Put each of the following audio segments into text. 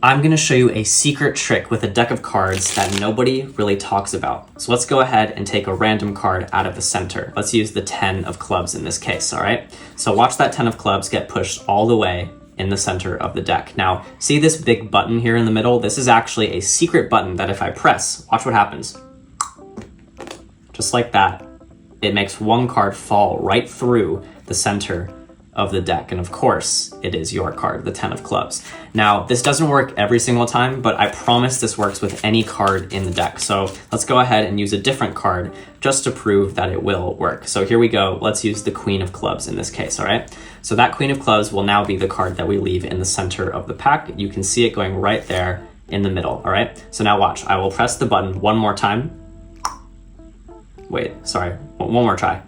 I'm going to show you a secret trick with a deck of cards that nobody really talks about. So let's go ahead and take a random card out of the center. Let's use the 10 of clubs in this case, all right? So watch that 10 of clubs get pushed all the way in the center of the deck. Now, see this big button here in the middle? This is actually a secret button that if I press, watch what happens. Just like that, it makes one card fall right through the center of the deck. And of course, it is your card, the 10 of clubs. Now, this doesn't work every single time, but I promise this works with any card in the deck. So let's go ahead and use a different card just to prove that it will work. So here we go. Let's use the Queen of Clubs in this case, all right? So that Queen of Clubs will now be the card that we leave in the center of the pack. You can see it going right there in the middle, all right? So now watch, I will press the button one more time. Wait, sorry, one more try.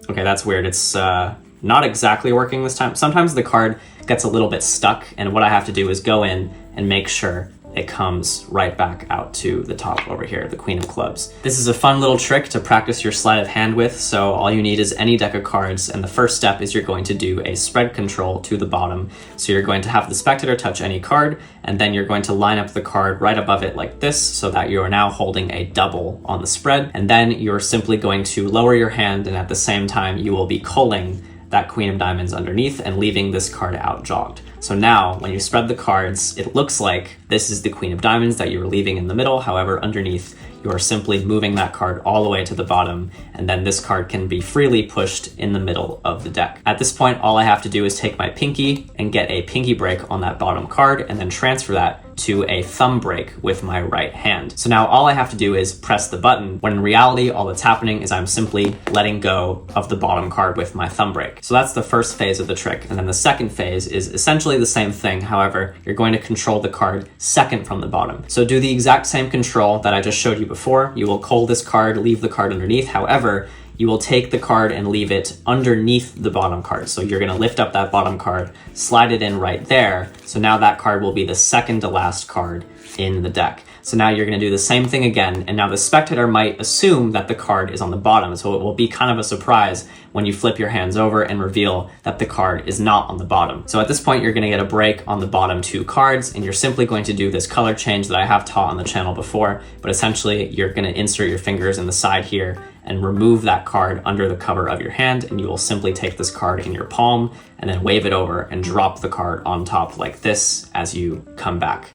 Okay, that's weird. It's not exactly working this time. Sometimes the card gets a little bit stuck, and what I have to do is go in and make sure it comes right back out to the top over here, the Queen of Clubs. This is a fun little trick to practice your sleight of hand with, so all you need is any deck of cards, and the first step is you're going to do a spread control to the bottom. So you're going to have the spectator touch any card, and then you're going to line up the card right above it like this, so that you are now holding a double on the spread, and then you're simply going to lower your hand, and at the same time you will be culling that Queen of Diamonds underneath and leaving this card out jogged. So now, when you spread the cards, it looks like this is the Queen of Diamonds that you were leaving in the middle. However, underneath, you are simply moving that card all the way to the bottom, and then this card can be freely pushed in the middle of the deck. At this point, all I have to do is take my pinky and get a pinky break on that bottom card, and then transfer that to a thumb break with my right hand. So now all I have to do is press the button, when in reality, all that's happening is I'm simply letting go of the bottom card with my thumb break. So that's the first phase of the trick. And then the second phase is essentially the same thing. However, you're going to control the card second from the bottom. So do the exact same control that I just showed you before. You will cull this card, leave the card underneath. However, you will take the card and leave it underneath the bottom card. So you're gonna lift up that bottom card, slide it in right there. So now that card will be the second to last card in the deck. So now you're gonna do the same thing again, and now the spectator might assume that the card is on the bottom, so it will be kind of a surprise when you flip your hands over and reveal that the card is not on the bottom. So at this point, you're gonna get a break on the bottom two cards, and you're simply going to do this color change that I have taught on the channel before, but essentially you're gonna insert your fingers in the side here and remove that card under the cover of your hand, and you will simply take this card in your palm and then wave it over and drop the card on top like this as you come back.